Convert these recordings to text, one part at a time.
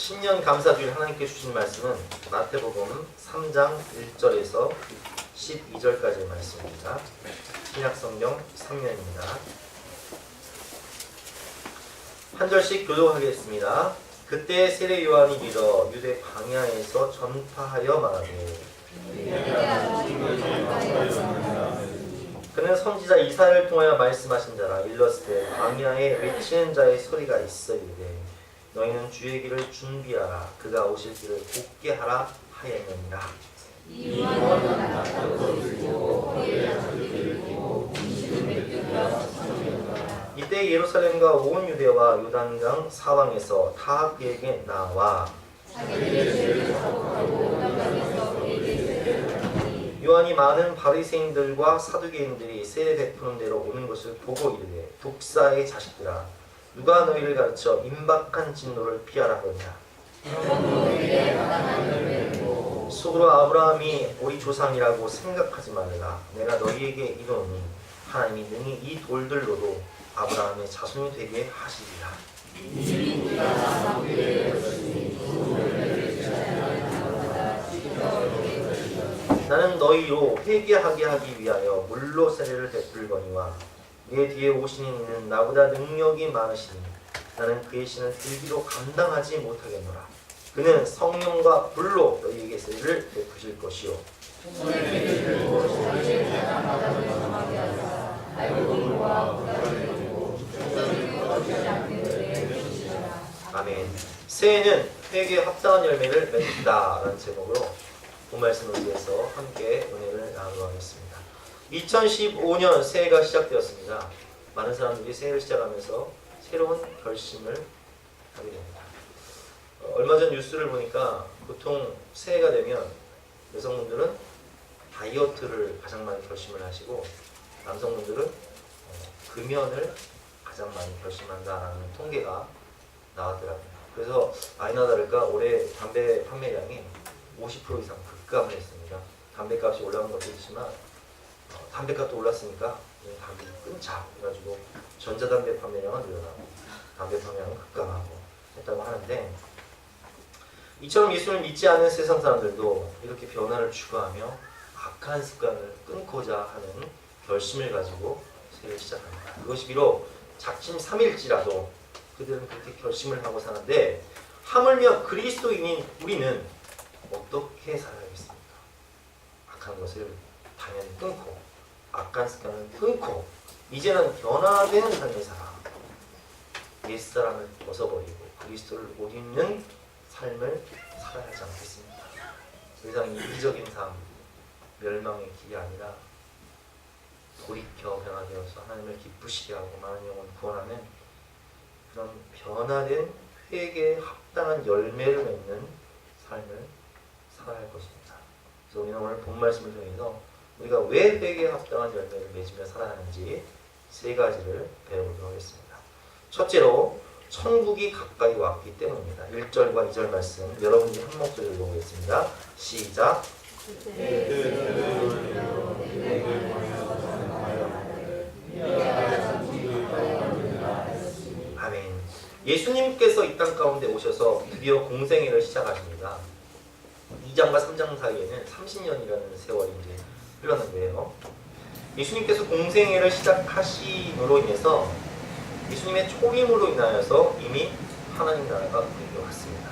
신년 감사주일 하나님께 주신 말씀은 마태복음 3장 1절에서 12절까지의 말씀입니다. 신약성경 3면입니다. 한 절씩 교독하겠습니다. 그때 세례 요한이 믿어 유대 광야에서 전파하여 말하되 그는 선지자 이사야를 통하여 말씀하신 자라. 일렀을 때 광야에 외치는 자의 소리가 있어 이르되 너희는 주의 길을 준비하라. 그가 오실 길을 곱게 하라 하였느니라. 이때 예루살렘과 온 유대와 요단강 사방에서 다 그에게 나와 요한이 많은 바리새인들과 사두개인들이 세례 베푸는 데로 오는 것을 보고 이르되 독사의 자식들아 누가 너희를 가르쳐 임박한 진노를 피하라 하느냐. 속으로 아브라함이 우리 조상이라고 생각하지 말라. 내가 너희에게 이르노니 하나님이 능히 이 돌들로도 아브라함의 자손이 되게 하시리라. 나는 너희로 회개하게 하기 위하여 물로 세례를 베풀거니와 내 뒤에 오시는 이는 나보다 능력이 많으시니 나는 그의 신을 들기로 감당하지 못하겠노라. 그는 성령과 불로 너희에게 세례를 베푸실 것이요 아멘. 새해는 회개에 합당한 열매를 맺는다 라는 제목으로 본 말씀을 위해서 함께 은혜를 나누고 하겠습니다. 2015년 새해가 시작되었습니다. 많은 사람들이 새해를 시작하면서 새로운 결심을 하게 됩니다. 얼마 전 뉴스를 보니까 보통 새해가 되면 여성분들은 다이어트를 가장 많이 결심을 하시고 남성분들은 금연을 가장 많이 결심한다는 통계가 나왔더라고요. 그래서 아니나 다를까 올해 담배 판매량이 50% 이상 급감을 했습니다. 담배값이 올라간 것도 있지만 담배값도 올랐으니까 담배 끊자 해가지고 전자담배 판매량은 늘어나고 담배 판매량은 급감하고 했다고 하는데 이처럼 예수를 믿지 않은 세상 사람들도 이렇게 변화를 추구하며 악한 습관을 끊고자 하는 결심을 가지고 새해를 시작합니다. 그것이 비록 작심 3일지라도 그들은 그렇게 결심을 하고 사는데 하물며 그리스도인인 우리는 어떻게 살아야겠습니까? 악한 것을 당연히 끊고 악한 습관을 끊고 이제는 변화된 삶을 살아 옛사람을 벗어버리고 그리스도를 못 입는 삶을 살아야 하지 않겠습니까? 더 이상 이기적인 삶, 멸망의 길이 아니라 돌이켜 변화되어서 하나님을 기쁘시게 하고 많은 영혼을 구원하는 그런 변화된 회개에 합당한 열매를 맺는 삶을 살아야 할 것입니다. 그래서 우리는 오늘 본 말씀을 통해서 우리가 왜 회개에 합당한 열매를 맺으며 살아야 하는지 세 가지를 배워보도록 하겠습니다. 첫째로 천국이 가까이 왔기 때문입니다. 1절과 2절 말씀 여러분이 한 목소리로 읽어보겠습니다. 시작. 아멘. 예수님께서 이 땅 가운데 오셔서 드디어 공생애를 시작하십니다. 2장과 3장 사이에는 30년이라는 세월이 이제 흘렀는데요. 예수님께서 공생애를 시작하심으로 인해서 예수님의 초림으로 인하여서 이미 하나님 나라가 우리에게 왔습니다.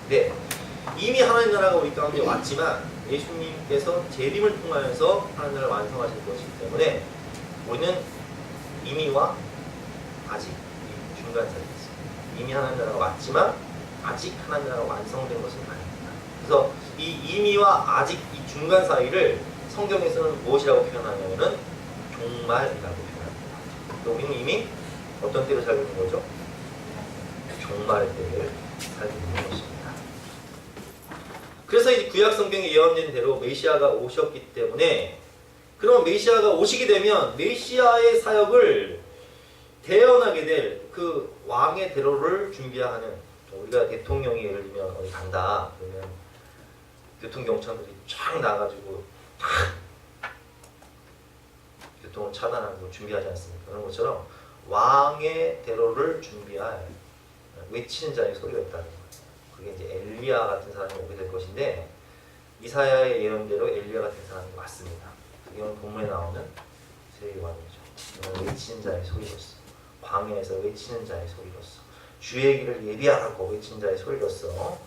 네, 이미 하나님 나라가 우리 가운데 왔지만 예수님께서 재림을 통하여서 하나님 나라를 완성하실 것이기 때문에 우리는 이미와 아직 이 중간 사이에 있습니다. 이미 하나님 나라가 왔지만 아직 하나님 나라가 완성된 것은 아닙니다. 그래서 이 이미와 아직 이 중간 사이를 성경에서는 무엇이라고 표현하냐면은 종말이라고 표현합니다. 우리는 이미 어떤 때를 살고 있는 거죠? 종말의 때를 살고 있는 것입니다. 그래서 이 구약 성경에 예언된 대로 메시아가 오셨기 때문에 그럼 메시아가 오시게 되면 메시아의 사역을 대언하게 될 그 왕의 대로를 준비하는 우리가 대통령이 예를 들면 어디 간다 그러면 교통경찰들이 쫙 나가지고 교통을 차단하고 준비하지 않습니까? 그런 것처럼 왕의 대로를 준비할 외치는 자의 소리가 있다는 거예요. 그게 이제 엘리야 같은 사람이 오게 될 것인데 이사야의 예언대로 엘리야 같은 사람이 왔습니다. 그게 오늘 본문에 나오는 세례 요한이죠. 외치는 자의 소리로서 광야에서 외치는 자의 소리로서 주의 길을 예비하라고 외치는 자의 소리로서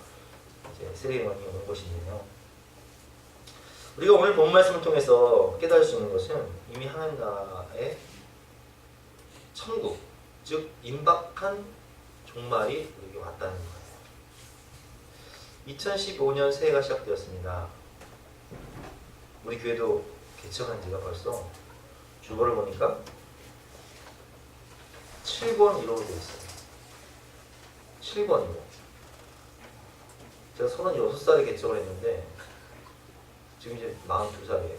이제 세례 요한이 온 것인데요. 우리가 오늘 본 말씀을 통해서 깨달을 수 있는 것은 이미 하나님 나라의 천국, 즉 임박한 종말이 우리에게 왔다는 거예요. 2015년 새해가 시작되었습니다. 우리 교회도 개척한 지가 벌써 주보를 보니까 7권 1호로 되어 있어요. 7권 1호. 제가 36살에 개척을 했는데 지금 이제 42살이에요.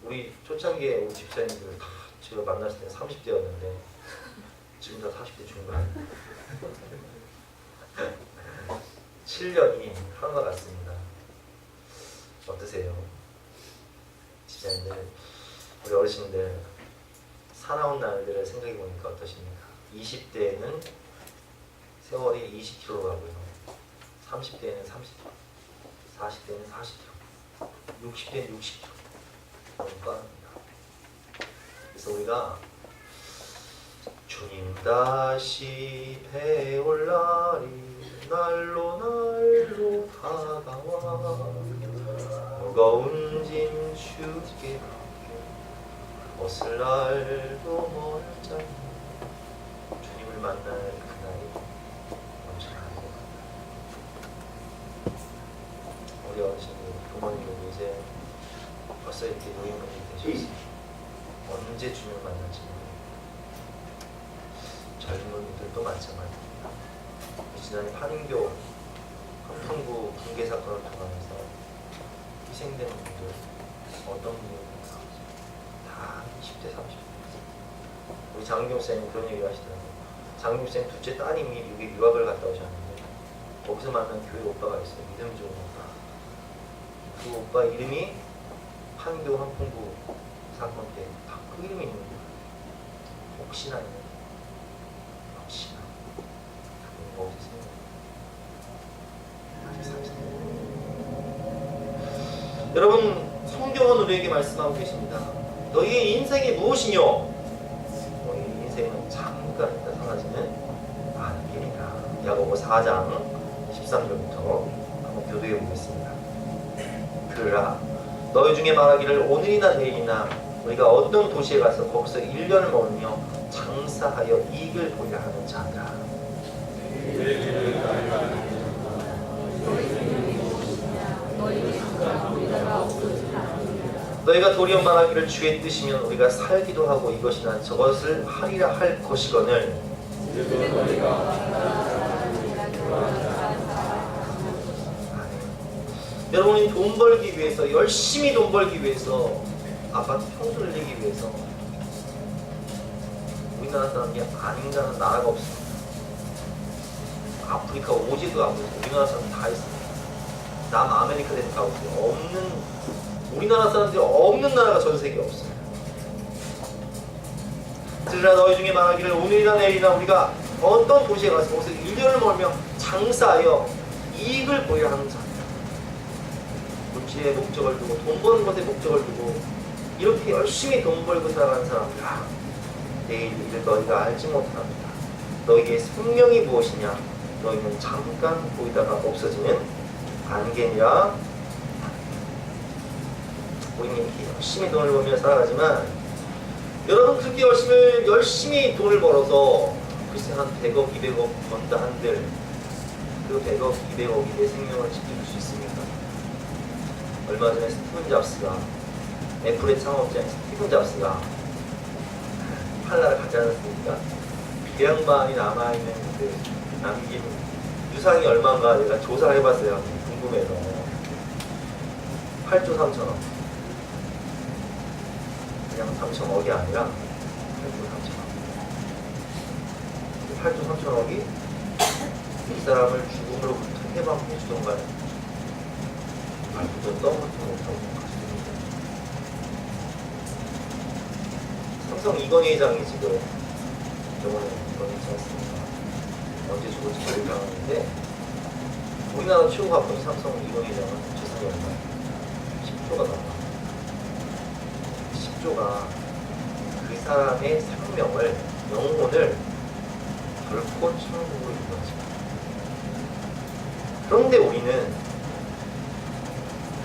우리 초창기에 우리 집사님들 다 제가 만났을 때는 30대였는데 지금 다 40대 중반. 7년이 하루가 같습니다. 어떠세요? 집사님들, 우리 어르신들 살아온 날들을 생각해 보니까 어떠십니까? 20대에는 세월이 20km 가고요. 30대에는 30km, 40대에는 40km, 60대는 60km. 너무 빠릅니다. 그래서 우리가 주님 다시 배올 날이 날로 날로 다가와 무거운 짐 주께 벗을 날도 멀잖니 주님을 만날 그날이 언제나 것 같아요. 우리 어르신들 부모님도 이제 벌써 이렇게 노인분이 되셨어요. 언제 주님을 만날지 모르겠어요. 젊은이들도 마찬가지입니다. 지난해 한인교 한풍구 붕괴 사건을 통해서 희생된 분들 어떤 분들입니까? 다 20대, 30대. 우리 장윤경 목사님 그런 얘기를 하시더라고요. 장윤경 목사님 둘째 따님이 미국에 유학을 갔다 오셨는데 거기서 만난 교회 오빠가 있어요. 믿음 좋은 오빠. 그 오빠 이름이 한교 한풍구 사건 때 다 그 이름이 있는 거예요. 혹시나 있는 거예요. 혹시나. 여러분, 성경은 우리에게 말씀하고 계십니다. 너희의 인생이 무엇이뇨? 너희 인생은 잠깐 있다 사라지는 안개니라. 야고보 4장 13절부터 한번 교도해 보겠습니다. 그러나 너희 중에 말하기를 오늘이나 내일이나 우리가 어떤 도시에 가서 거기서 1년을 머물며 장사하여 이익을 보려 하는 자들아. 너희가 도리어 말하기를 주의 뜻이면 우리가 살기도 하고 이것이나 저것을 하리라 할 것이거늘 여러분이 돈 벌기 위해서 열심히 돈 벌기 위해서 아파트 평수를 내기 위해서 우리나라 사람이 아닌가는 나라가 없습니다. 아프리카 오지도 아프리카 우리나라 사람 다 있습니다. 남아메리카 대륙 가보세요. 없는 우리나라 사람들이 없는 나라가 전 세계에 없어요. 그러나 너희 중에 말하기를 오늘이나 내일이나 우리가 어떤 도시에 가서 거기서 1년을 멀며 장사하여 이익을 보여야 하는 자입니다. 물질에 목적을 두고 돈 버는 것에 목적을 두고 이렇게 열심히 돈 벌고 살아가는 사람들아 내일 일을 너희가 알지 못합니다. 너희의 생명이 무엇이냐? 너희는 잠깐 보이다가 없어지는 안개니라. 우리는 이렇게 열심히 돈을 벌며 살아가지만 여러분 그렇게 열심히 돈을 벌어서 글쎄 한 100억, 200억 번다 한들 그 100억, 200억이 내 생명을 지킬 수 있습니까? 얼마 전에 스티븐 잡스가 애플의 창업자인 스티븐 잡스가 팔라를 가지 않았습니까? 그 양반이 남아있는 그 남긴 유상이 얼마인가 내가 조사를 해봤어요. 궁금해서 8조 3천억 그냥 3천억이 아니라 8조 3천억 8조 3천억이 이 사람을 죽음으로부터 해방해 주던가요? 말도 떠먹지 못하고 갔습니다. 삼성 이건희 회장이 지금 병원에 입원했지 않습니까? 언제 죽을지 모르는 상황인데 우리나라 최고 가쁜 삼성 이론회장은 재산이 얼마예요? 10조가 넘어요. 10조가 그 사람의 생명을, 영혼을 결코 천국으로 인도하지 못해요. 그런데 우리는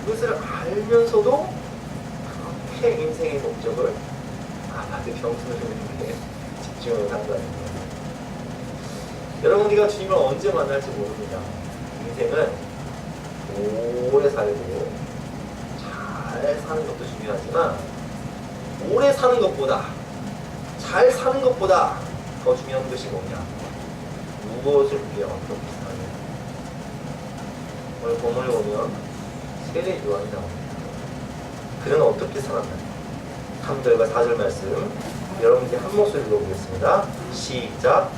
그것을 알면서도 그렇게 인생의 목적을 나한테 병신을 주는데 집중을 한다는 거예요. 여러분, 우리가 주님을 언제 만날지 모릅니다. 인생은 오래 살고 잘 사는 것도 중요하지만 오래 사는 것보다, 잘 사는 것보다 더 중요한 것이 뭐냐? 무엇을 위해 어떻게 사느냐? 오늘 본문을 보면 세례 요한이 나옵니다. 그는 어떻게 살았나? 3절과 4절 말씀 여러분 이제 한 목소리로 읽어보겠습니다. 시작.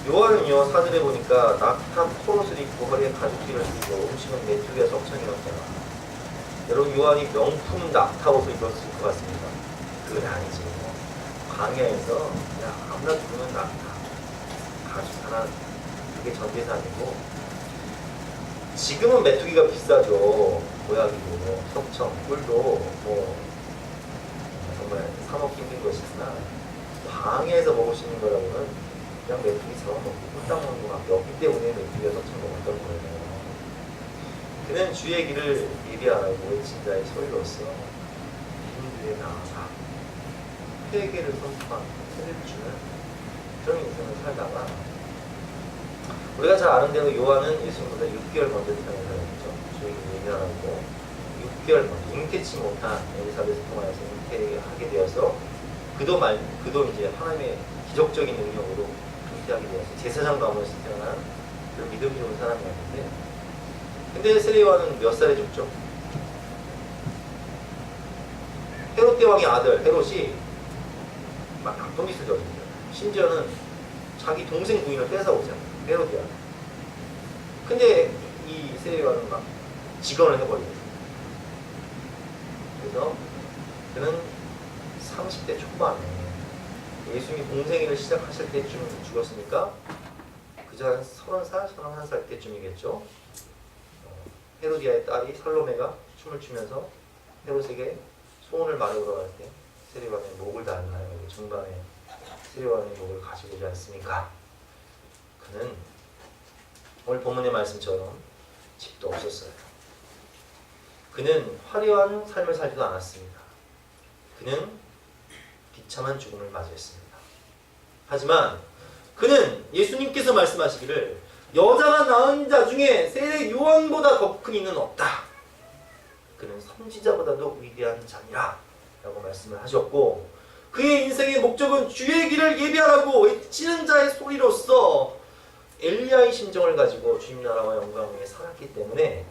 요한은요, 사전에 보니까 낙타 포롯을 입고 허리에 가죽띠를 쓰고 음식은 메뚜기와 적천이었잖아. 여러분, 요한이 명품 낙타 옷을 입었을 것 같습니다. 그건 아니지. 광야에서 그냥 아무나 부르는 낙타 가죽 하나, 그게 전재산이고, 지금은 메뚜기가 비싸죠. 보약이고 석청, 꿀도 뭐 정말 사 먹기 힘든 것이지만 광야에서 먹을 수 있는 거라고는 그냥 메뚜기처럼 먹고 꿀딱 먹는 것밖에 없기 때문에 메뚜기가 석청 먹었던 거예요. 그는 주의 길을 예비하라고 외친 자의 소리로서 인들에 나아가 회개를 선포하는 세례를 주는 그런 인생을 살다가, 우리가 잘 아는 대로 요한은 예수님보다 6개월 먼저 태어난 사람이죠. 주의 길을 예비하라고 6개월 먼저 잉태치 못한 엘리사벳을 통하여서 잉태하게 되어서 그도 이제 하나님의 기적적인 능력으로 잉태하게 되어서 제사장 가문에서 태어난 그런 믿음 좋은 사람이었는데, 근데 세례 요한은 몇 살에 죽죠? 헤롯 대왕의 아들 헤롯이 막 나쁜 짓을 저지르죠. 심지어는 자기 동생 부인을 뺏어오잖아요. 헤롯이야. 근데 이 세례 요한은 막 직언을 해버려요. 그래서 그는 30대 초반에 예수님이 공생애를 시작하실 때쯤 죽었으니까 그저 한 30살, 31살 때쯤이겠죠. 헤로디아의 딸이 살로메가 춤을 추면서 헤롯에게 소원을 말하러 갈 때 세례요한의 목을 달나요? 중간에 세례요한의 목을 가지고 오지 않습니까? 그는 오늘 본문의 말씀처럼 집도 없었어요. 그는 화려한 삶을 살지도 않았습니다. 그는 비참한 죽음을 맞이했습니다. 하지만 그는 예수님께서 말씀하시기를 여자가 낳은 자 중에 세례 요한보다 더 큰 이는 없다. 그는 선지자보다도 위대한 자니라 라고 말씀을 하셨고, 그의 인생의 목적은 주의 길을 예비하라고 외치는 자의 소리로서 엘리야의 심정을 가지고 주님 나라와 영광 위에 살았기 때문에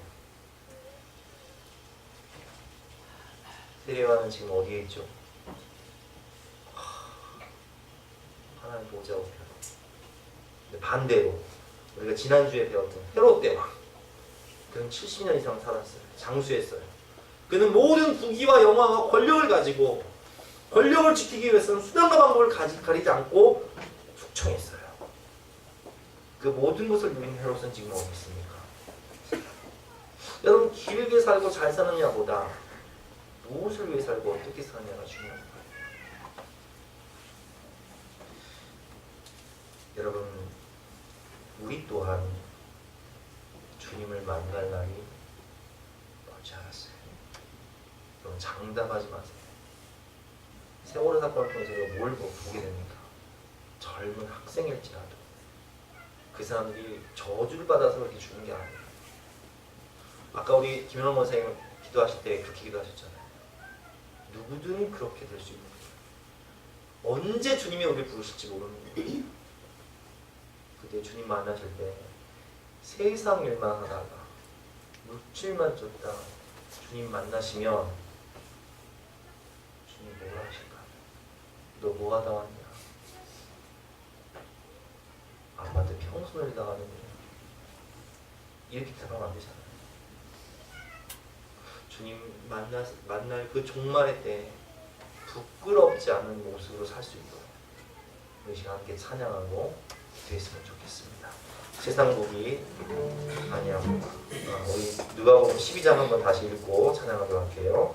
세례 요한은 지금 어디에 있죠? 하나님 보좌 우편. 근데 반대로 우리가 지난주에 배웠던 헤롯 대왕, 그는 70년 이상 살았어요. 장수했어요. 그는 모든 부귀와 영화와 권력을 가지고 권력을 지키기 위해서는 수단과 방법을 가리지 않고 숙청했어요. 그 모든 것을 누린 헤롯은 지금 어디 있습니까? 여러분, 길게 살고 잘 사느냐보다 무엇을 위해 살고 어떻게 사느냐가 중요한 거예요. 여러분, 우리 또한 주님을 만날 날이 멀지 않았어요. 여러분, 장담하지 마세요. 세월호 사건을 통해서 뭘 보게 됩니까? 젊은 학생일지라도 그 사람들이 저주를 받아서 그렇게 죽는 게 아니에요. 아까 우리 김현원 선생님 기도하실 때 그렇게 기도하셨잖아요. 누구든 그렇게 될 수 있는 거예요. 언제 주님이 우리를 부르실지 모르는 거예요. 그때 주님 만나실 때 세상 일만 하다가 물질만 쫓다 주님 만나시면 주님 뭐라 하실까? 너 뭐 하다 왔냐? 손을 다하는데 이렇게 대하면 안 되잖아요. 주님 만날 그 종말의 때 부끄럽지 않은 모습으로 살 수 있도록 우리 시간 함께 찬양하고 되었으면 좋겠습니다. 세상 보기 아니합니다. 우리 누가복음 12장 한번 다시 읽고 찬양하도록 할게요.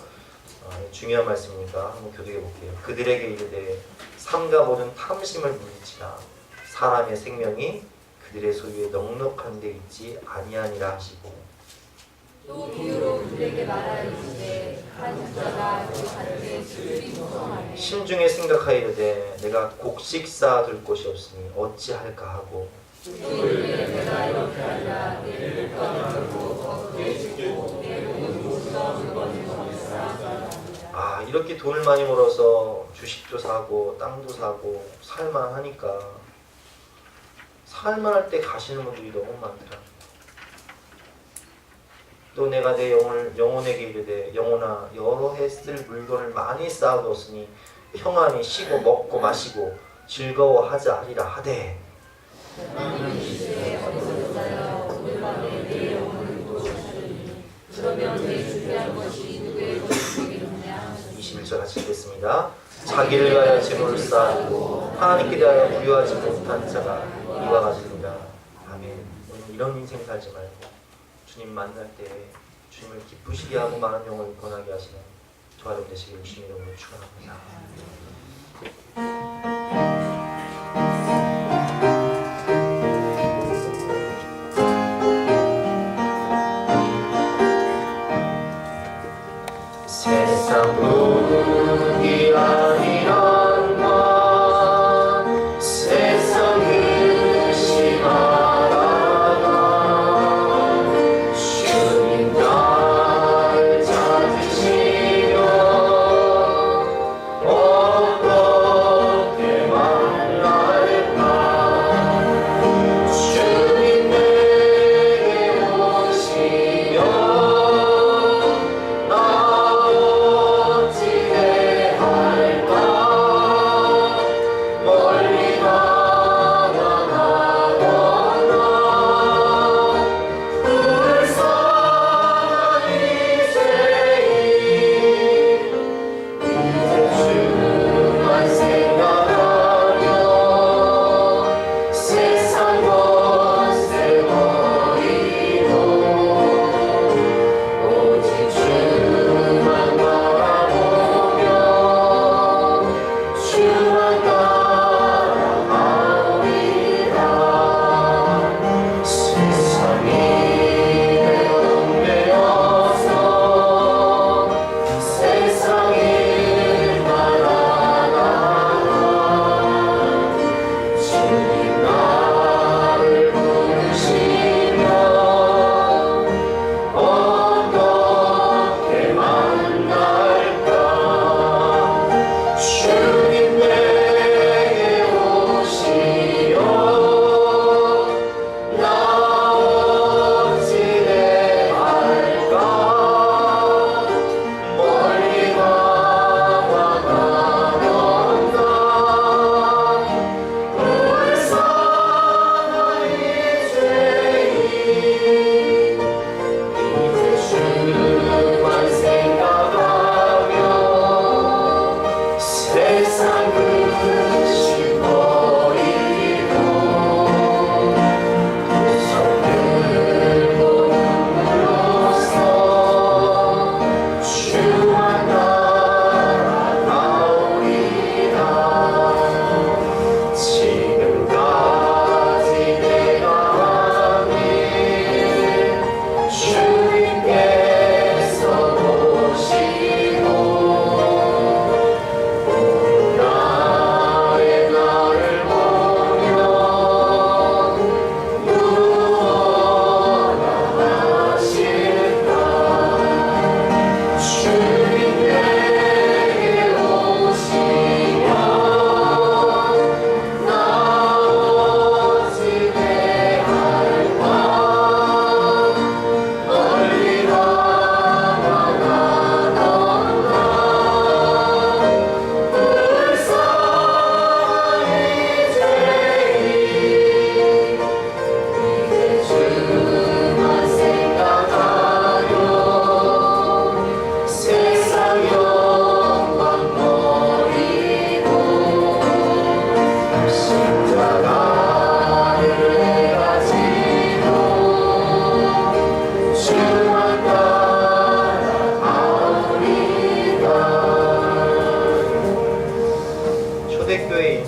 중요한 말씀이니까 한번 교독해 볼게요. 그들에게 이르되 삼가 모든 탐심을 물리치라. 사람의 생명이 그들의 소유에 넉넉한 데 있지 아니하니라 하시고, 또 비유로 그들에게 말하이르되 한 자가 그 밭에 습이 무성하네. 심중에 생각하이르되 내가 곡식 쌓아둘 곳이 없으니 어찌할까 하고, 또 이르되 내가 이렇게 하리라. 내 물건을 걸고 거기에 주고 내 모든 물건을 거기서 이렇게 돈을 많이 벌어서 주식도 사고 땅도 사고 살만하니까 살만할 때 가시는 분들이 너무 많더라. 또 내가 내 영혼에게 이르되 영혼아 여러 해 쓸 물건을 많이 쌓아두었으니 평안히 쉬고 먹고 마시고 즐거워하자 하리라 하되, 하나님이 이르되 어리석은 자여 오늘 밤에 내 영혼을 도우시리니 그러면 내 준비한 것이 누구의 것이 되겠느냐. 21절 같이 읽겠습니다. 자기를 위하여 재물을 쌓고 하나님께 대하여 부유하지 못한 자가 이와 같으니라. 아멘. 오늘 이런 인생 살지 말고 주님 만날 때 주님을 기쁘시게 하고 많은 영혼을 권하게 하시는 저와 여러분 되시길 주님 이름으로 축원합니다. 세상 분이 아니란다. 세상 의심하라나. 주님 나를 찾으시며 어떻게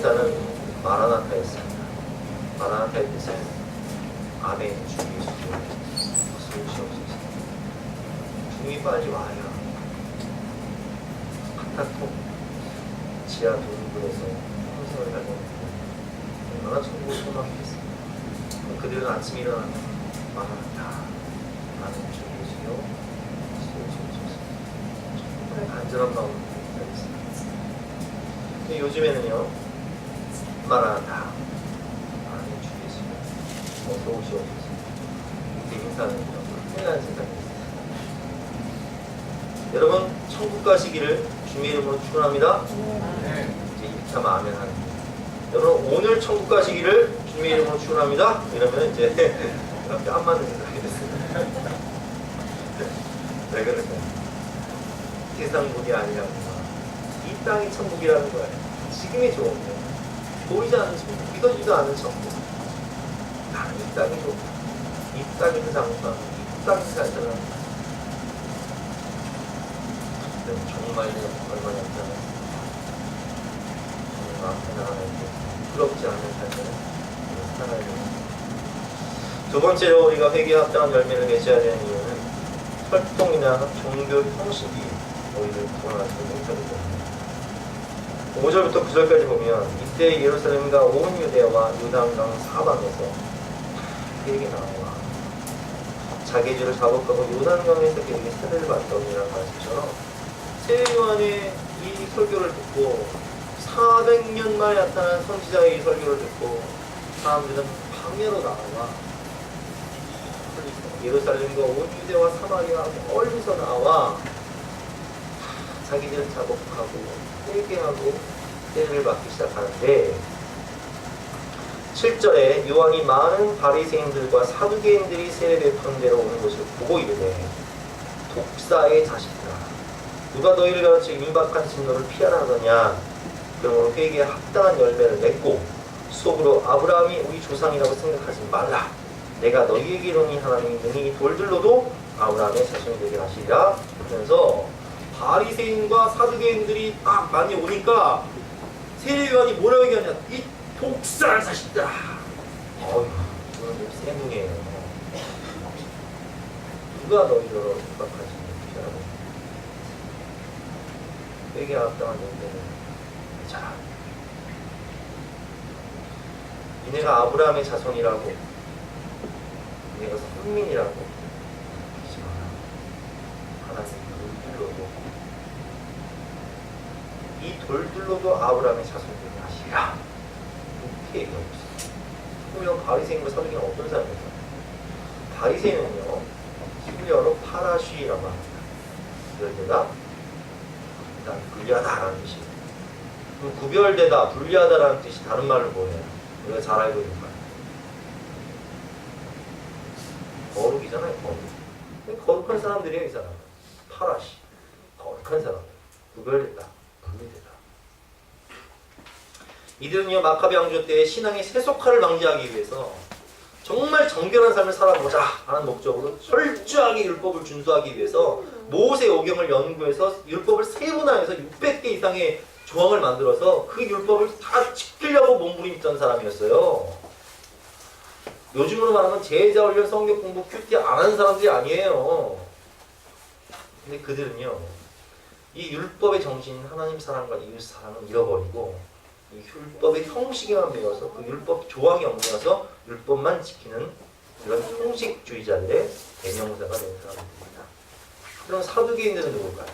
인사는 마라나타였습니다. 마라나타의 뜻은 아멘 주 예수여 어서 오시옵소서. 주님이 빨리 와야 카타콤 지하 동굴에서 평생을 살고 얼마나 천국을 소망했겠습니까? 그들은 아침에 일어나면 마라나타 아멘 주 예수여 어서 오시옵소서. 정말 간절한 마음으로 기도했습니다. 근데 요즘에는요 마라나타 아멘 주 예수여 어서 오시옵소서. 이렇게 인사는 흔한 세상입니다. 여러분 천국 가시기를 주님의 이름으로 축원합니다. 이제 이렇게 하면 아멘 하는 거예요. 여러분 오늘 천국 가시기를 주님의 이름으로 축원합니다. 이러면 이제 이렇게 안 맞는 게 하게 됐습니다. 왜 그럴까요? 세상 복이 아니라는 거야. 이 땅이 천국이라는 거예요. 지금이 좋은 거예요. 보이지 않는 천국, 믿어지도 않는 천국. 나는 이 땅이 좋고 이 땅에서 장수하고 이 땅에서 잘 살아가는 정말 내가 얼마나 힘들었어. 정말 앞에 나가는데 부럽지 않은 삶을 살아야 됩니다. 두 번째로 우리가 회개에 합당한 열매를 맺어야 되는 이유는 혈통이나 종교 형식이 우리를 구원하지 못하기 때문에 5절부터 9절까지 보면 이때 예루살렘과 온 유대와 요단강 사방에서 그에게 나와 자기 죄를 자복하고 요단강에서 그에게 세례를 받더니라는 말씀처럼 세례요한의 이 설교를 듣고 400년 만에 나타난 선지자의 이 설교를 듣고 사람들은 방해로 나와 예루살렘과 온 유대와 사마리아 멀리서 나와 자기들을 자복하고 회개하고 세례를 받기 시작하는데 7절에 요한이 많은 바리새인들과 사두개인들이 세례 베푸는 데로 오는 것을 보고 이르되 독사의 자식들아 누가 너희를 가르쳐 임박한 진노를 피하라 하더냐. 그러므로 회개에 합당한 열매를 맺고 속으로 아브라함이 우리 조상이라고 생각하지 말라. 내가 너희에게 이르니 하나님이 능히 돌들로도 아브라함의 자손이 되게 하시리라 하면서 바리새인과 사두개인들이 딱 많이 오니까 세례요한이 뭐라고 얘기하냐. 이 독사의 자식들아. 어휴 이거는 좀 세문이에요. 누가 너희를 임박한 진노를 피하라고. 회개에 합당한 열매를 맺어라. 니네가 아브라함의 자손이라고 니네가 선민이라고 하지 마라. 하나님 돌들로도 이 돌들로도 아브라함의 자손들이 하시라. 이렇게 얘기하고 있어요. 그러면 바리새인과 사두개인은 어떤 사람입니까? 바리새인은요 히브리어로 파라쉬라고 합니다. 그런데가 분리하다라는 뜻이에요. 그럼 구별되다, 분리하다라는 뜻이 다른 말로 뭐예요? 우리가 잘 알고 있는 말. 거룩이잖아요, 거룩. 거룩한 사람들이에요, 이 사람. 파라시. 거룩한 사람. 구별됐다, 분리되다. 이들은요, 마카베 왕조 때 신앙의 세속화를 방지하기 위해서 정말 정결한 삶을 살아보자 하는 목적으로 철저하게 율법을 준수하기 위해서 모세 오경을 연구해서 율법을 세분화해서 600개 이상의 조항을 만들어서 그 율법을 다 지키려고 몸부림쳤던 사람이었어요. 요즘으로 말하면 제자 훈련, 성경 공부, 큐티 안 하는 사람들이 아니에요. 근데 그들은요, 이 율법의 정신, 하나님 사랑과 이웃 사랑을 잃어버리고 이 율법의 형식에만 배워서 그 율법 조항이 엉겨서 율법만 지키는 이런 형식주의자들의 대명사가 된 사람들입니다. 그럼 사두개인들은 누굴까요?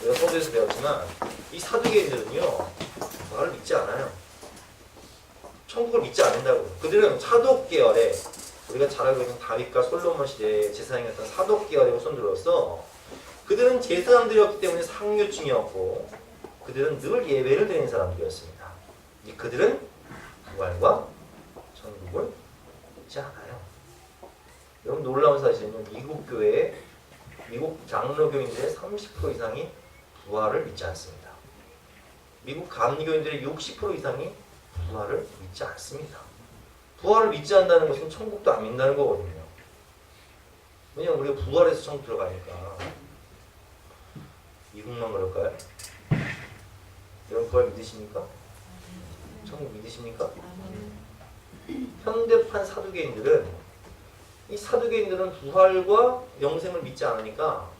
우리가 서두에서 배웠지만 이 사두개인들은요 말을 믿지 않아요. 천국을 믿지 않는다고. 그들은 사독 계열의 우리가 잘 알고 있는 다윗과 솔로몬 시대의 제사장이었던 사독 계열의 후손들로서 그들은 제사장들이었기 때문에 상류층이었고 그들은 늘 예배를 드리는 사람들이었습니다. 그들은 부활과 천국을 믿지 않아요. 여러분 놀라운 사실은요. 미국 교회의 미국 장로교인들의 30% 이상이 부활을 믿지 않습니다. 미국 감리교인들의 60% 이상이 부활을 믿지 않습니다. 부활을 믿지 않는다는 것은 천국도 안 믿는다는 거거든요. 왜냐면 우리가 부활해서 천국 들어가니까. 미국만 그럴까요? 여러분 부활 믿으십니까? 성경 믿으십니까? 현대판 사두개인들은 이 사두개인들은 부활과 영생을 믿지 않으니까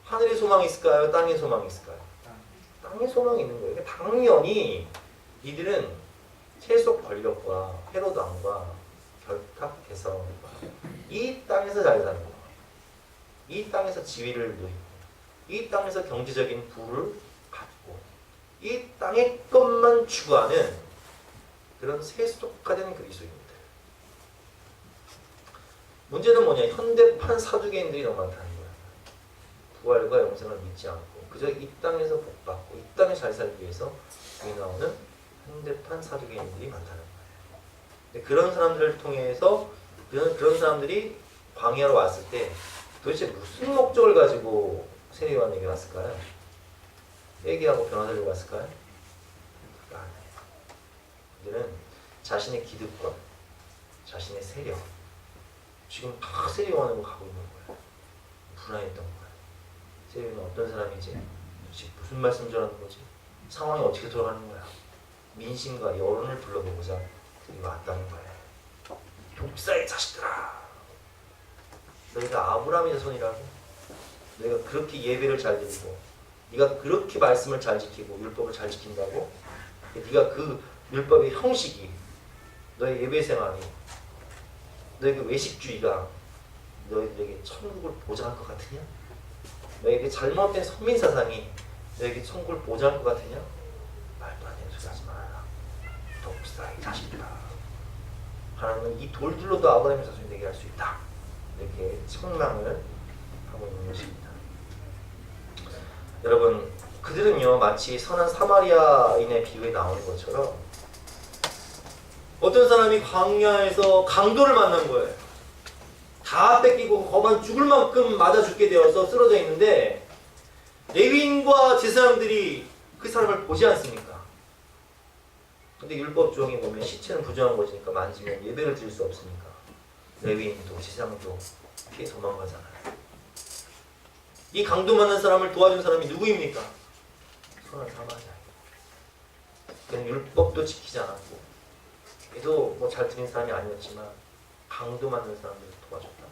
하늘의 소망이 있을까요? 땅의 소망이 있을까요? 땅의 소망이 있는 거예요. 당연히 이들은 세속 권력과 헤롯 왕과 결탁해서 이 땅에서 잘 사는 거예요. 이 땅에서 지위를 누리고 이 땅에서 경제적인 부를 갖고 이 땅의 것만 추구하는 그런 세속화된 그리스도인들. 문제는 뭐냐? 현대판 사두개인들이 너무 많다는 거야. 부활과 영생을 믿지 않고 그저 이 땅에서 복받고 이 땅에 잘 살기 위해서 여기 나오는 현대판 사두개인들이 많다는 거예요. 근데 그런 사람들을 통해서 그런 사람들이 광야로 왔을 때 도대체 무슨 목적을 가지고 세례요한에게 왔을까요? 회개하고 변화되려고 왔을까요? 그거 아니에요. 그들은 자신의 기득권, 자신의 세력, 지금 다 세례요한으로 가고 있는 거예요. 불안했던 거예요. 세례요한은 어떤 사람이지? 지금 무슨 말씀 전하는 거지? 상황이 어떻게 돌아가는 거야? 민심과 여론을 불러보고자 여기 왔다는 거예요. 독사의 자식들아! 너희가 아브라함의 자손이라고? 너희가 그렇게 예배를 잘 드리고 네가 그렇게 말씀을 잘 지키고 율법을 잘 지킨다고? 네가 그 율법의 형식이 너의 예배 생활이 너의 그 외식주의가 너희들에게 천국을 보장할 것 같으냐? 너에게 잘못된 선민사상이 너에게 천국을 보장할 것 같으냐? 말도 안 되는 소리 하지 말아라. 독사의 자식들아. 하나님은 이 돌들로도 아브라함의 자손이 되게 할 수 있다. 이렇게 책망을 하고 있는 것입니다. 여러분, 그들은요 마치 선한 사마리아인의 비유에 나오는 것처럼 어떤 사람이 광야에서 강도를 만난 거예요. 다 뺏기고 거만 죽을 만큼 맞아 죽게 되어서 쓰러져 있는데 레위인과 제사장들이 그 사람을 보지 않습니까? 근데 율법 조항에 보면 시체는 부정한 것이니까 만지면 예배를 드릴 수 없으니까 레위인도 제사장도 피해 도망가잖아요. 이 강도 만난 사람을 도와준 사람이 누구입니까? 선한 사마리아인. 그는 율법도 지키지 않았고 그래도 뭐 잘 드린 사람이 아니었지만 강도 만난 사람들을 도와줬단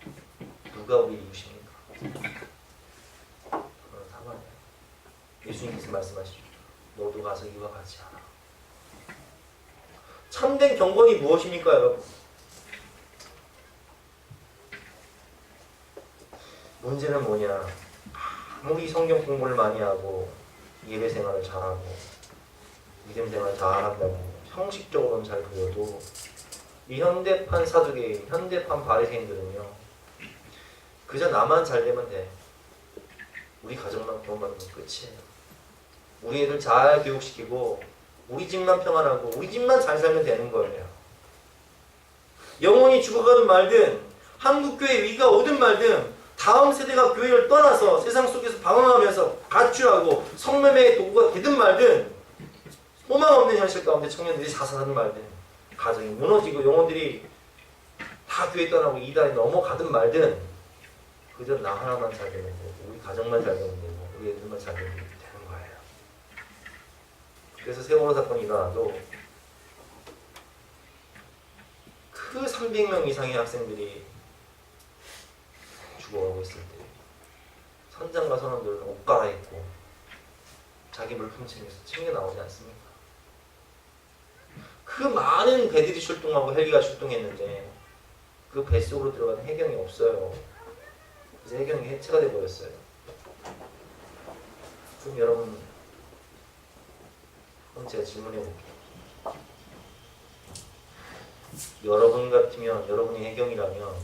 말이에요. 누가 우리 이웃입니까? 선한 사마리아인. 예수님께서 말씀하시죠. 너도 가서 이와 같이 하라. 참된 경건이 무엇입니까, 여러분? 문제는 뭐냐? 아무리 성경 공부를 많이 하고 예배 생활을 잘하고 믿음 생활을 잘한다고 형식적으로는 잘 보여도 이 현대판 사두개인, 현대판 바리새인들은요 그저 나만 잘 되면 돼. 우리 가정만 구원받으면 끝이에요. 우리 애들 잘 교육시키고 우리 집만 평안하고 우리 집만 잘 살면 되는 거예요. 영혼이 죽어가든 말든 한국교회 위기가 오든 말든 다음 세대가 교회를 떠나서 세상 속에서 방황하면서 가출하고 성매매의 도구가 되든 말든 소망 없는 현실 가운데 청년들이 자살하든 말든 가정이 무너지고 영혼들이 다 교회 떠나고 이단에 넘어가든 말든 그저 나 하나만 잘 되면 되고 우리 가정만 잘 되면 되고 우리 애들만 잘 되면 되는 거예요. 그래서 세월호 사건이 일어나도 그 300명 이상의 학생들이 죽어가고 있을 때 선장과 선원들은 옷 갈아입고 자기 물품 챙겨 나오지 않습니까? 그 많은 배들이 출동하고 헬기가 출동했는데 그 뱃속으로 들어가는 해경이 없어요. 그래서 해경이 해체가 돼버렸어요. 그럼 여러분, 그럼 제가 질문해 볼게요. 여러분 같으면, 여러분이 해경이라면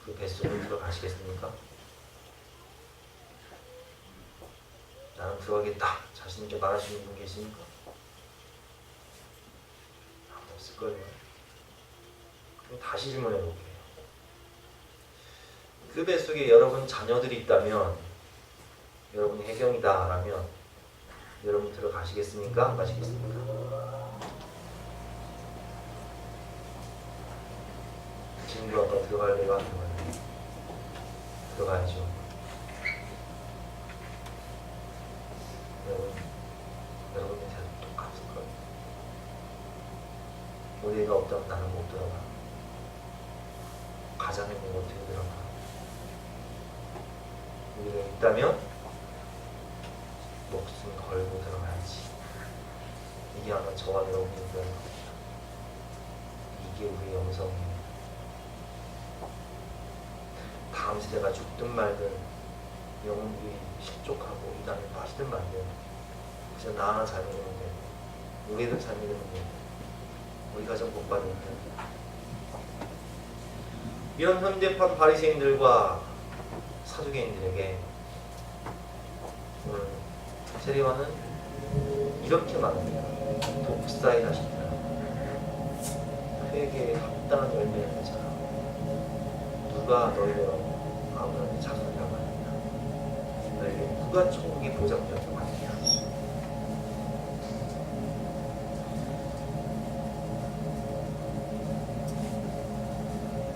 그 뱃속으로 들어가시겠습니까? 나는 들어가겠다. 자신 있게 말할 수 있는 분 계십니까? 없을 거예요. 그럼 다시 질문해 볼게요. 그 뱃속에 여러분 자녀들이 있다면, 여러분이 해경이다 라면 여러분 들어가시겠습니까? 안 가시겠습니까? 친구 아까 들어가려고 하는 거예요. 들어가야죠. 여러분의 우리가 없다면 나는 못 들어가. 가자는 건 어떻게 들어가? 우리가 있다면 목숨 걸고 들어가야지. 이게 아마 저와 여러분이 그런 겁니다. 이게 우리의 영성이에요. 다음 세대가 죽든 말든 영웅이 실족하고 이 땅에 빠지든 말든 그래서 나 하나 잘 믿으면 되고 우리 애들 잘 믿으면 되고 우리 가정 복 받으면 되고 이런 현대판 바리새인들과 사두개인들에게 오늘 세례요한은 이렇게 말합니다. 독사의 자식들아, 회개에 합당한 열매를 맺어라. 누가 너희를 아브라함의 자손이라고 하느냐? 너희에게 누가 천국이 보장되었다고 하느냐?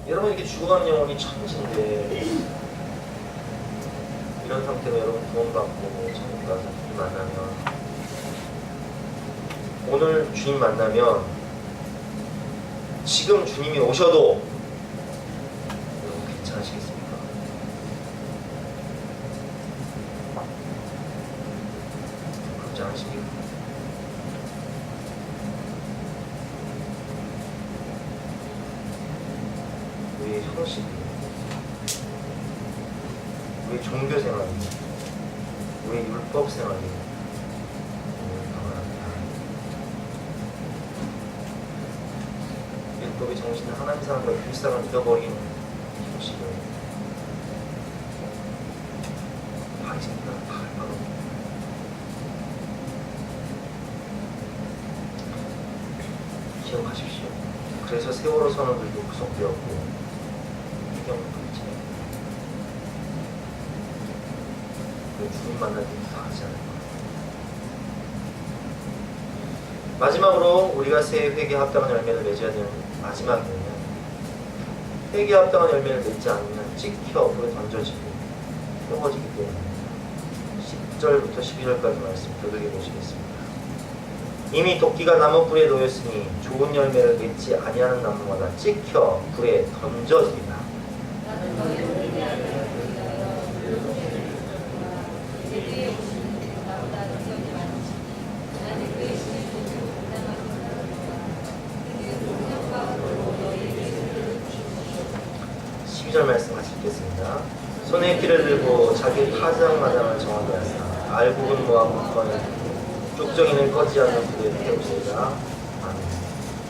여러분, 이렇게 죽어가는 영혼이 천지인데 이런 상태로 여러분 구원받고 천국 가서 주님 만나면, 오늘 주님 만나면 지금 주님이 오셔도 여러분 괜찮으시겠습니까? 그렇지 않으십니까? 우리의 형식이, 우리의 종교생활이, 우리의 율법생활이 변화합니다. 율법의 정신은 하나님 사람과 일상을 잃어버린 형식을 바리새인들은 다 알거든요. 기억하십시오. 그래서 세월호 선언들도 구속되었고 주님 만날 때 다 하지 않을까. 마지막으로 우리가 새 회개에 합당한 열매를 맺어야 되는 마지막에는, 회개에 합당한 열매를 맺지 않으면 찍혀 불에 던져지고 펴어지기 때문입니다. 10절부터 12절까지 말씀 되돌려 보시겠습니다. 이미 도끼가 나무 불에 놓였으니 좋은 열매를 맺지 아니하는 나무마다 찍혀 불에 던져지리라. 절 말씀 같이 읽겠습니다. 손에 키를 들고 자기 파장마당을 정하게 하사 알곡은 모아 묶어내 쭉정이는 꺼지지 않는 불에 태우시리라. 아멘.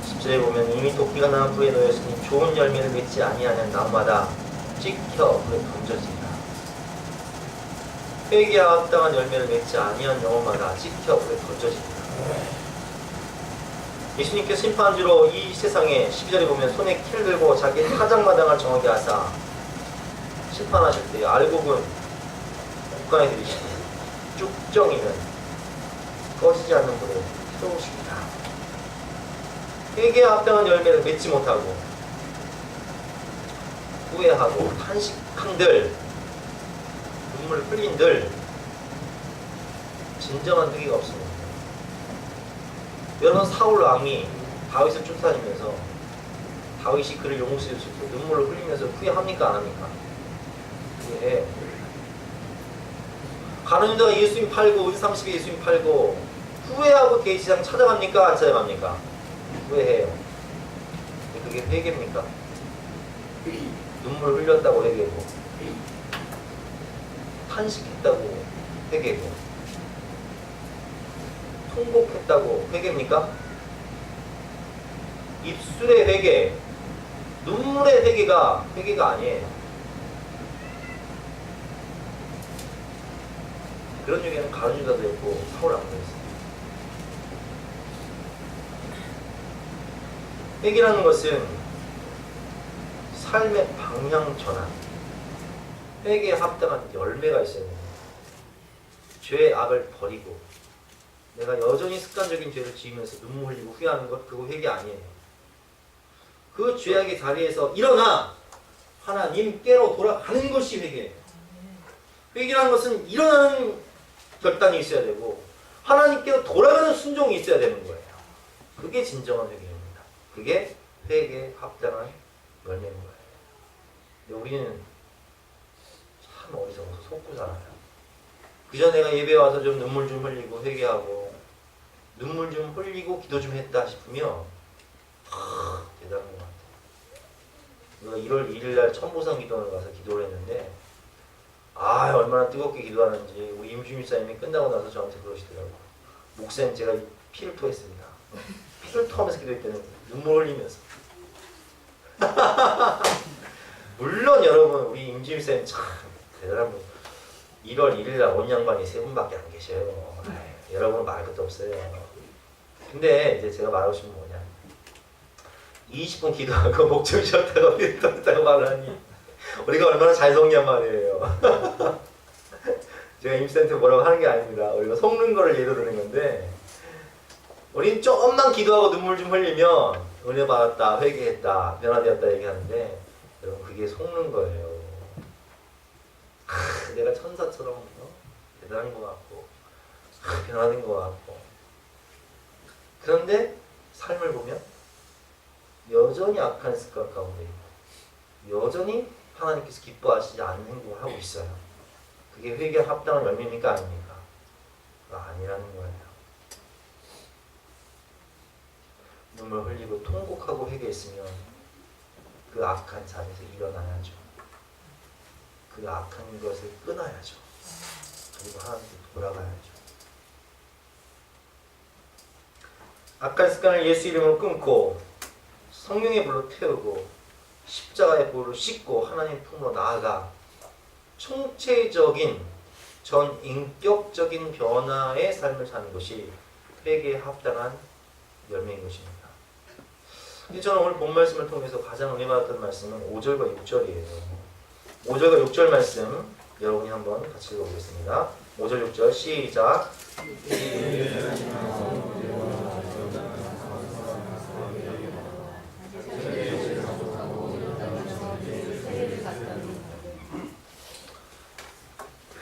10절에 보면 이미 도끼가 나무 불에 놓였으니 좋은 열매를 맺지 아니하는 나무마다 찍혀 불에 던져지리라. 회개에 합당한 열매를 맺지 아니한 영혼마다 찍혀 불에 던져지리라. 예수님께서 심판주로 이 세상에 12절에 보면 손에 키를 들고 자기 타작마당을 정하게 하사 심판하실 때 알곡은 국간에 들이시고 쭉정이는 꺼지지 않는 불에 태우십니다. 회개에 합당한 열매를 맺지 못하고 후회하고 탄식한들, 눈물을 흘린들 진정한 회개가 없습니다. 여러분, 사울 왕이 다윗을 쫓아다니면서 다윗이 그를 용서해 줄 때 눈물을 흘리면서 후회합니까? 안 합니까? 후회해요. 가룟 유다가 예수님 팔고 의 30에 예수님 팔고 후회하고 대제사장 찾아갑니까? 안 찾아갑니까? 후회해요. 그게 회개입니까? 눈물을 흘렸다고 회개고, 탄식했다고 회개고, 통곡했다고 회개입니까? 입술의 회개, 눈물의 회개가 회개가 아니에요. 그런 얘기는 가룟 유다도 했고 사울 왕도 했어요. 회개라는 것은 삶의 방향 전환, 회개에 합당한 열매가 있어야 됩니다. 죄의 악을 버리고 내가 여전히 습관적인 죄를 지으면서 눈물 흘리고 후회하는 것, 그거 회개 아니에요. 그 죄악의 자리에서 일어나 하나님께로 돌아가는 것이 회개예요. 회개라는 것은 일어나는 결단이 있어야 되고 하나님께로 돌아가는 순종이 있어야 되는 거예요. 그게 진정한 회개입니다. 그게 회개에 합당한 열매인 거예요. 근데 우리는 참 어리석어서 속고 살아요. 그저 내가 예배 와서 좀 눈물 좀 흘리고 회개하고 눈물 좀 흘리고 기도 좀 했다 싶으면 대단한 것 같아요. 우리가 1월 1일 날 천보상 기도원을 가서 기도를 했는데 얼마나 뜨겁게 기도하는지 우리 임주미 사님이 끝나고 나서 저한테 그러시더라고요. 목사님 제가 피를 토했습니다. 피를 토하면서 기도했다는 눈물 흘리면서. 물론 여러분 우리 임주미 사님 참 대단한 분. 1월 1일 날 온 양반이 3분밖에 안 계셔요. 여러분 말 것도 없어요. 근데 이제 제가 말하고 싶은 건 뭐냐, 20분 기도하고 목좀 쉬었다가 피를 토했다고 말을 하니 우리가 얼마나 잘 속냐 말이에요. 제가 임센트 뭐라고 하는 게 아닙니다. 우리가 속는 거를 예로 드는 건데, 우린 조금만 기도하고 눈물 좀 흘리면 은혜 받았다, 회개했다, 변화되었다 얘기하는데 여러분 그게 속는 거예요. 내가 천사처럼 대단한 것 같고 변화된 것 같고, 그런데 삶을 보면 여전히 악한 습관 가운데 있고 여전히 하나님께서 기뻐하시지 않는 행동을 하고 있어요. 그게 회개에 합당한 열매입니까 아닙니까? 아니라는 거예요. 눈물 흘리고 통곡하고 회개했으면 그 악한 자리에서 일어나야죠. 그 악한 것을 끊어야죠. 그리고 하나님께 돌아가야죠. 악한 습관을 예수 이름으로 끊고 성령의 불로 태우고 십자가의 보혈로 씻고 하나님 품으로 나아가 총체적인 전 인격적인 변화의 삶을 사는 것이 회개에 합당한 열매인 것입니다. 저는 오늘 본 말씀을 통해서 가장 은혜 받았던 말씀은 5절과 6절이에요. 5절과 6절 말씀 여러분이 한번 같이 읽어보겠습니다. 5절 6절 시작.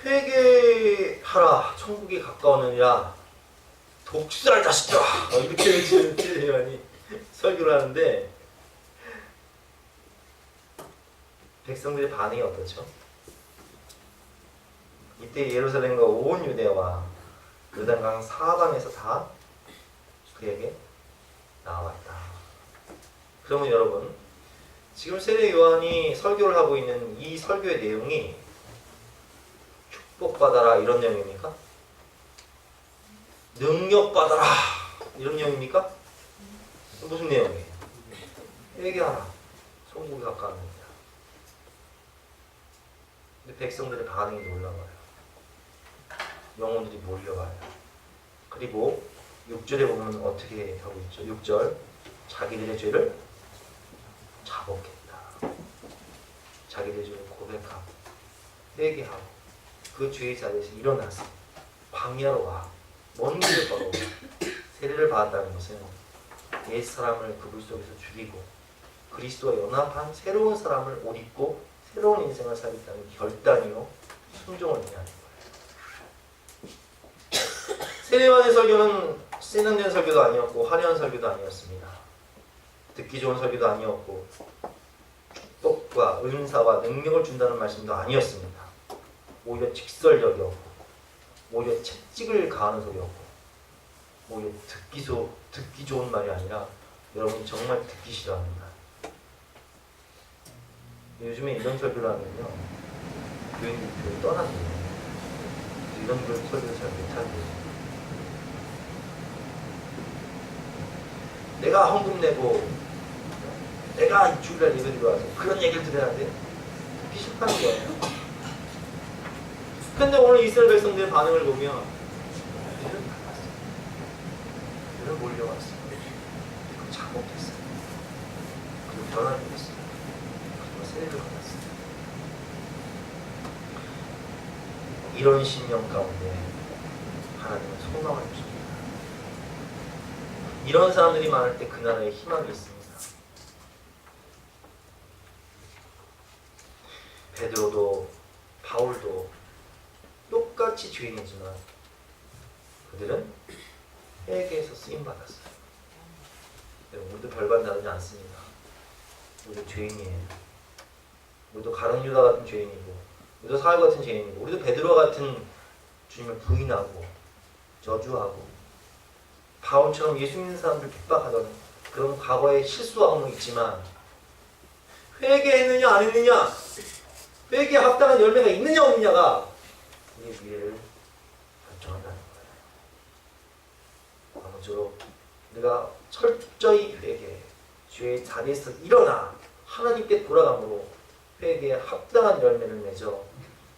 회개하라 천국이 가까우느니라 독수리할 자식들아, 이렇게 외치는 대만이 설교를 하는데 백성들의 반응이 어떻죠? 이때 예루살렘과 온 유대와 요단강 사방에서 다 그에게 나왔다. 그러면 여러분, 지금 세례 요한이 설교를 하고 있는 이 설교의 내용이 축복받아라 이런 내용입니까? 능력받아라 이런 내용입니까? 무슨 내용이에요? 회개하라 천국이 가까우니라. 근데 백성들의 반응이 놀라워요. 영혼들이 몰려와요. 그리고 6절에 보면 어떻게 하고 있죠? 6절 자기들의 죄를 자복했다. 자기들의 죄를 고백하고 회개하고 그 죄의 자리에서 일어나서 광야로 와. 먼 길을 걸어와. 세례를 받았다는 것은 옛 사람을 그불 속에서 죽이고 그리스도와 연합한 새로운 사람을 옷 입고 새로운 인생을 살겠다는 결단이요 순종을 의미하는 거예요. 세례요한의 설교는 세련된 설교도 아니었고 화려한 설교도 아니었습니다. 듣기 좋은 설교도 아니었고 축복과 은사와 능력을 준다는 말씀도 아니었습니다. 오히려 직설적이었고 오히려 채찍을 가하는 소리였고 오히려 듣기 좋은 말이 아니라 여러분이 정말 듣기 싫어하는 말. 요즘에 이런 설교를 하면요 교인들이 떠난대요. 이런 설교를 잘 못한대요. 내가 헌금 내고 내가 주일날 예배 드려와서 그런 얘기를 들어야 돼? 듣기 싫다는 거예요. 근데 오늘 이스라엘 백성들의 반응을 보면 얘를 받았어요. 얘를 몰려왔어요. 그리고 자복했어요. 그리고 변화를 했어요. 그리고 세례를 받았어요. 이런 신령 가운데 하나님은 소망을 주십니다. 이런 사람들이 많을 때 그 나라에 희망이 있습니다. 베드로도 바울도 똑같이 죄인이지만 그들은 회개에서 쓰임받았어요. 우리도 별반 다르지 않습니다. 우리도 죄인이에요. 우리도 가룟 유다 같은 죄인이고, 우리도 사울 같은 죄인이고, 우리도 베드로 같은 주님을 부인하고 저주하고 바울처럼 예수 믿는 사람들 핍박하던 그런 과거의 실수함은 있지만, 회개했느냐 안 했느냐, 회개에 합당한 열매가 있느냐 없느냐가 우리의 미래를 결정한다는 거예요. 아무쪼록 우리가 철저히 회개해 죄의 자리에서 일어나 하나님께 돌아감으로 회개에 합당한 열매를 맺어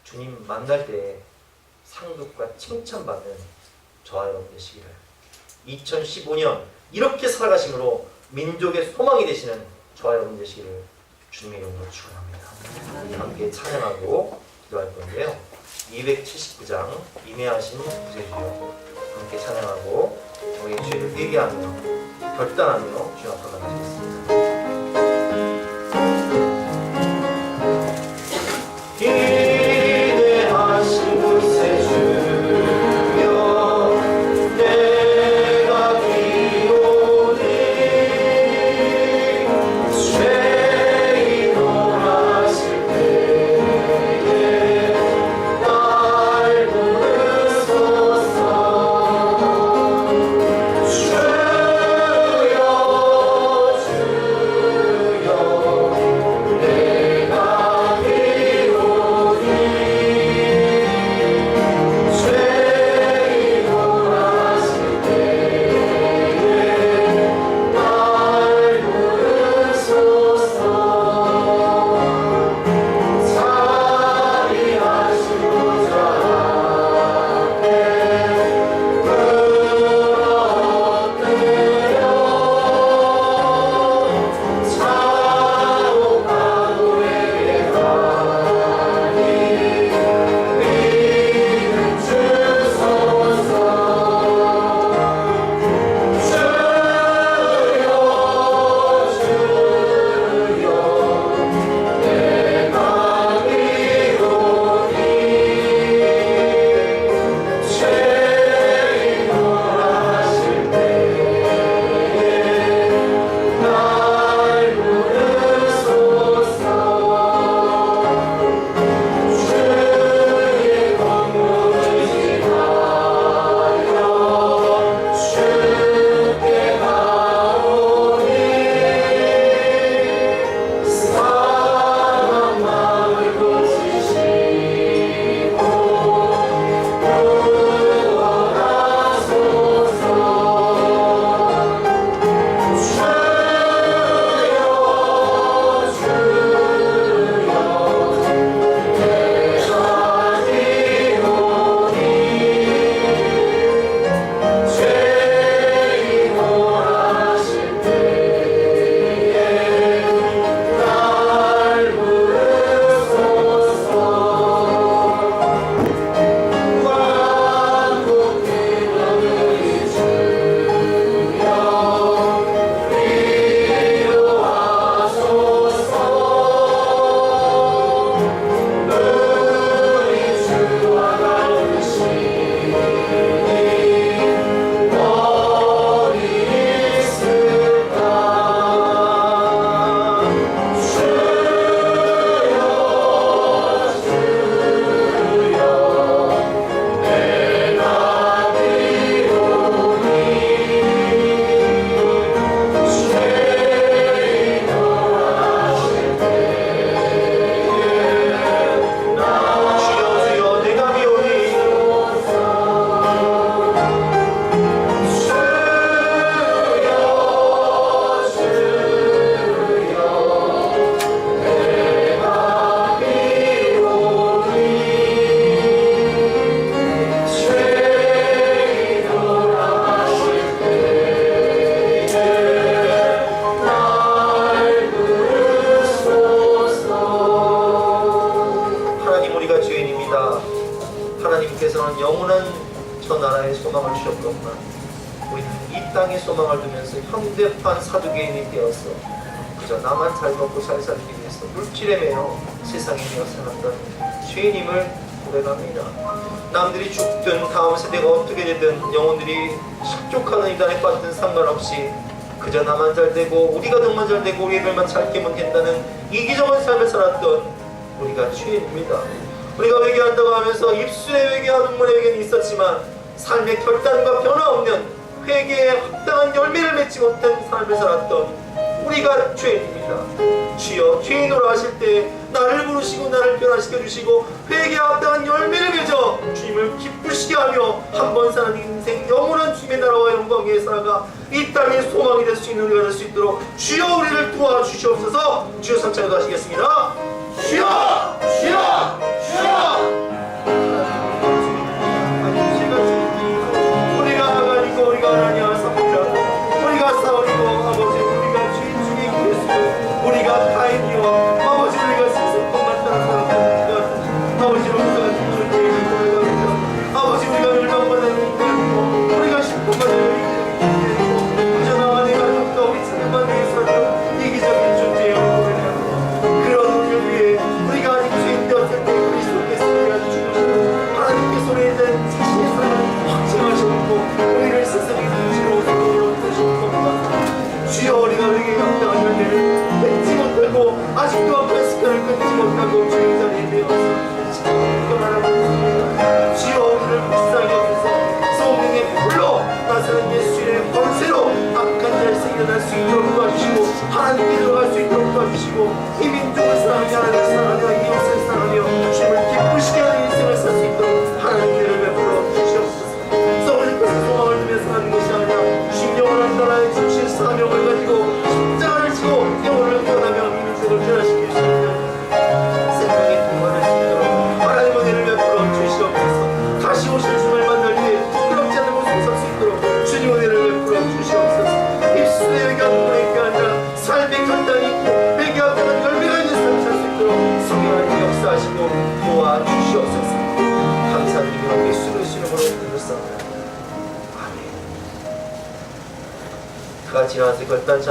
주님 만날 때에 상급과 칭찬받는 저와 여러분 되시기를, 2015년 이렇게 살아가심으로 민족의 소망이 되시는 저와 여러분 되시기를 주님의 이름으로 축원합니다. 함께 찬양하고 기도할 건데요, 279장 임해하신 구세주여, 함께 찬양하고 우리의 죄를 회개하며 결단하며 주님 앞으로 나가겠습니다. 기대하신 구세주여, 내가 비오니 죄인으로 하실 때에 날 부르소서. 하나님께서는 영원한 저 나라의 소망을 주셨건만 우리는 이 땅의 소망을 두면서 현대판 사두개인이 되어서 그저 나만 잘 먹고 잘 살기 위해서 물질에 매여 세상에 매여 살았던 죄인임을 고백합니다. 남들이 죽든 다음 세대가 어떻게 되든 영혼들이 식족하는 이단에 빠지든 상관없이 그저 나만 잘 되고 우리 가족만 잘 되고 우리 애들만 잘 깨면 된다는 이기적인 삶을 살았던 우리가 죄인입니다. 우리가 회개한다고 하면서 입술의 회개와 눈물의 회개는 있었지만 삶의 결단과 변화없는 회개에 합당한 열매를 맺지 못한 삶을 살았던 우리가 죄인입니다. 주여, 죄인으로 하실 때 나를 부르시고 나를 변화시켜 주시고 회개에 합당한 열매를 맺어 주님을 기쁘시게 하며 한 번 사는 인생 영원한 주님의 나라와 영광에 살아가 이 땅의 소망이 될 수 있는 우리가 될 수 있도록 주여 우리를 도와주시옵소서. 주여 선창도 하시겠습니다. 주여! 주여! 주여! 우리가 하나님과 우리가 하나님 삽니다. 우리가 싸우리고 아버지 우리가 주인 중에 그리스도 우리가 타인이요 아버지 우리가 세상뿐만 따라 살아갑니다. 아버지 우리가 죽는 죄인을 돌아갑니다. 아버지 우리가 멸망받는 인간이고 우리가 심판받는 인간이고 그저 나와 내 가족과 우리 자녀만 위해 살던 이기적인 존재의 얼굴을 그런 우리를 위해 우리가 아직 죄인 되었을 때 그리스도께서 우리가 죽으시고 하나님께서 우리에 대한 자신의 삶을 확증하셨고 우리를 세상의 눈치로 서로로 되셨습니다. 주여 우리가 우리에게 감당한 열매를 맺지 못하고 아직도 앞에 습관을 끊지 못하고 주의 자리에 되어서 변화라고 했습니다. 주여 우리를 불쌍히 여기서 성령의 불로 나서는 예수의 권세로 악한 자에서 일어날 수 있도록 도와주시고 하나님께 들어갈 수 있도록 도와주시고 이 민족을 사랑하며 하나님을 사랑하며 이웃을 사랑하며 주님을 기쁘시게 하는 인생을 살 수 있도록 하나님께를 베풀어 주시옵소서. 썩을 것을 소망을 두며 사는 것이 아니라 주님 영원한 나라에 주신 사명을 가지고 십자가를 지고 영혼을 변하며 이 민족을 변화시켜 주시옵소서. 생명의 통과를 수 있도록 하나님의 은혜를 베풀어 주시옵소서. 다시 오실 주님을 만날 때 부끄럽지 않은 모습을 설 수 있도록 주님 은혜를 베풀어 주시옵소서. 입술의 회개와 눈물의 회개가 아니라 삶의 결단이 있고 회개와 합당한 열매가 있는 삶을 살 수 있도록 성령 하나님 역사하시고 도와주시옵소서. 감사드리며 예수 그리스도의 이름으로 기도합니다. 아멘. 다 같이 일어나서 결단